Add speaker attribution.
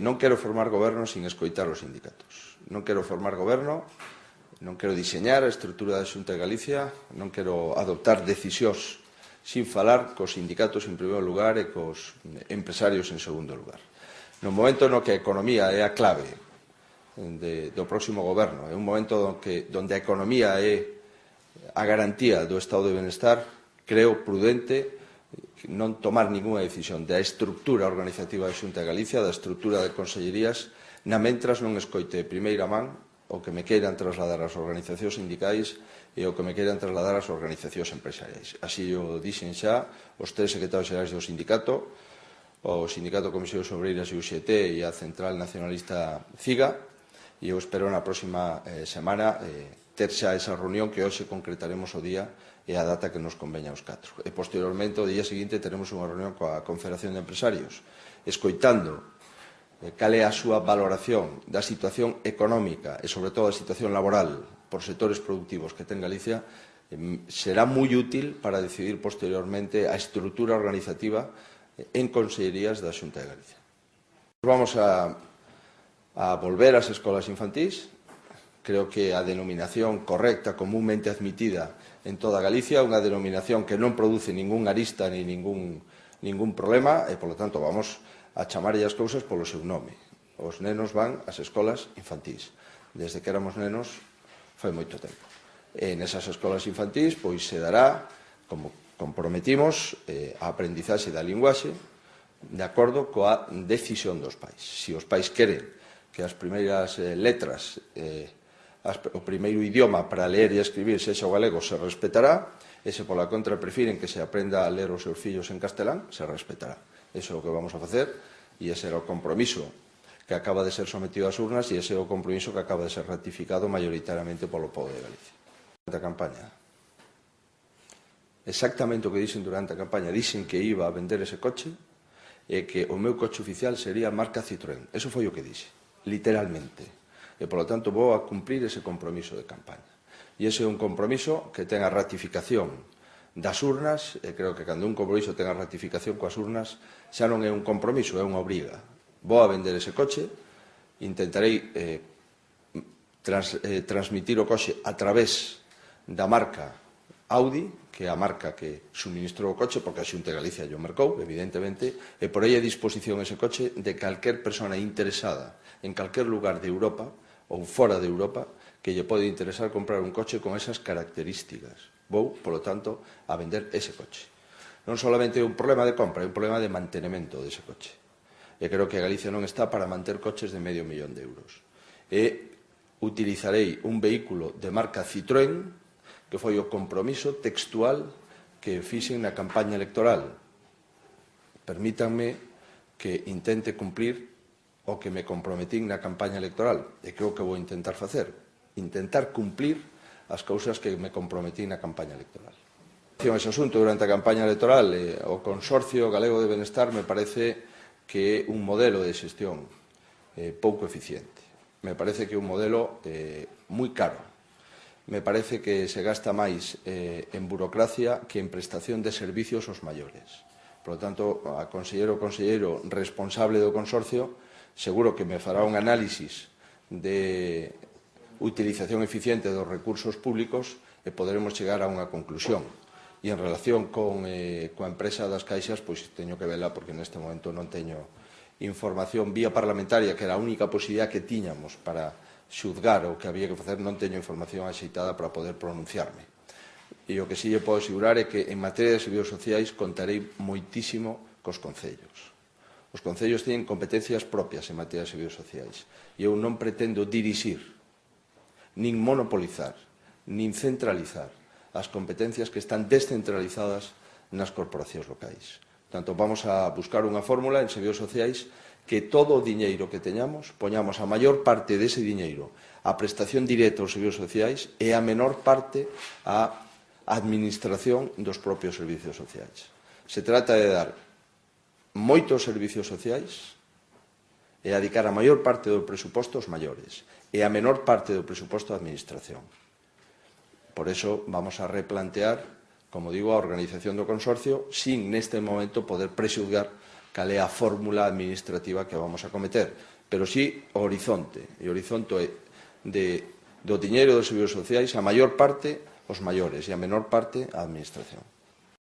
Speaker 1: Non quero formar goberno sin escoitar os sindicatos. Non quero formar goberno, non quero diseñar a estrutura da Xunta de Galicia, non quero adoptar decisións sin falar cos sindicatos en primeiro lugar e cos empresarios en segundo lugar. No momento no que a economía é a clave do próximo goberno, é un momento onde a economía é a garantía do estado de benestar, creo prudente non tomar ninguna decisión da estrutura organizativa da Xunta de Galicia, da estrutura de consellerías, na mentras non escoite de primeira man o que me queiran trasladar as organizacións sindicais e o que me queiran trasladar as organizacións empresariais. Así o dixen xa os tres secretarios xerais do sindicato, o Sindicato Comisiones Obreiras e o UGT e a Central Nacionalista CIGA, e eu espero na próxima semana ter xa esa reunión que hoxe concretaremos o día e a data que nos conveña aos catro. E posteriormente, o día seguinte, teremos unha reunión coa Confederación de Empresarios, escoitando cal é a súa valoración da situación económica e, sobre todo, a situación laboral por sectores productivos que ten Galicia, será moi útil para decidir posteriormente a estrutura organizativa en consellerías da Xunta de Galicia. Vamos a volver ás escolas infantís. Creo que a denominación correcta, comúnmente admitida en toda Galicia, unha denominación que non produce ningún arista ni ningún problema, e, polo tanto, vamos a chamarlle as cousas polo seu nome. Os nenos van ás escolas infantís. Desde que éramos nenos, foi moito tempo. E nesas escolas infantís, pois se dará, como comprometimos, a aprendizaxe da linguaxe de acordo coa decisión dos pais. Se os pais queren que as primeiras letras, o primeiro idioma para ler e escribir sexa o galego, se respetará, e se pola contra prefiren que se aprenda a ler os seus fillos en castelán, se respetará. Iso é o que vamos a facer, e ese era o compromiso que acaba de ser sometido ás urnas, e ese é o compromiso que acaba de ser ratificado maioritariamente polo pobo de Galicia. Durante a campaña, exactamente o que dixen durante a campaña, dixen que iba a vender ese coche e que o meu coche oficial sería marca Citroën. Eso foi o que dixe, literalmente. E, polo tanto, vou a cumprir ese compromiso de campaña. E ese é un compromiso que ten a ratificación das urnas, e creo que cando un compromiso ten a ratificación coas urnas, xa non é un compromiso, é unha obriga. Vou a vender ese coche, intentarei transmitir o coche a través da marca Audi, que é a marca que suministrou o coche, porque a Xunta de Galicia o mercou, evidentemente, e por aí a disposición ese coche de calquer persona interesada en calquer lugar de Europa ou fora de Europa que lle pode interesar comprar un coche con esas características. Vou, polo tanto, a vender ese coche. Non solamente é un problema de compra, é un problema de mantenimento dese coche. E creo que Galicia non está para manter coches de €500.000. E utilizarei un vehículo de marca Citroën, que foi o compromiso textual que fixen na campaña electoral. Permítanme que intente cumprir o que me comprometín na campaña electoral, e creo que vou intentar facer, intentar cumplir as cousas que me comprometín na campaña electoral. Ese asunto durante a campaña electoral, o Consorcio Galego de Benestar me parece que é un modelo de xestión pouco eficiente. Me parece que é un modelo moi caro. Me parece que se gasta máis en burocracia que en prestación de servicios aos maiores. Por lo tanto, a conselleiro ou conselleiro responsable do Consorcio seguro que me fará un análisis de utilización eficiente dos recursos públicos e poderemos chegar a unha conclusión. E en relación coa empresa das caixas, pois teño que vela porque neste momento non teño información vía parlamentaria, que era a única posibilidad que tiñamos para xuzgar o que había que facer, non teño información axeitada para poder pronunciarme. E o que sí lle podo asegurar é que en materia de servicios sociais contarei moitísimo cos concellos. Os concellos teñen competencias propias en materia de servicios sociais e eu non pretendo dirixir, nin monopolizar, nin centralizar as competencias que están descentralizadas nas corporacións locais. Tanto, vamos a buscar unha fórmula en servicios sociais que todo o diñeiro que teñamos, poñamos a maior parte dese diñeiro a prestación directa aos servicios sociais e a menor parte a administración dos propios servicios sociais. Se trata de dar moitos servicios sociais e dedicar a maior parte do presuposto aos maiores e a menor parte do presuposto á administración. Por eso vamos a replantear, como digo, a organización do consorcio sin neste momento poder prexulgar cal é a fórmula administrativa que vamos a cometer, pero sí o horizonte. E o horizonte do diñeiro dos servizos sociais, a maior parte os maiores e a menor parte a administración.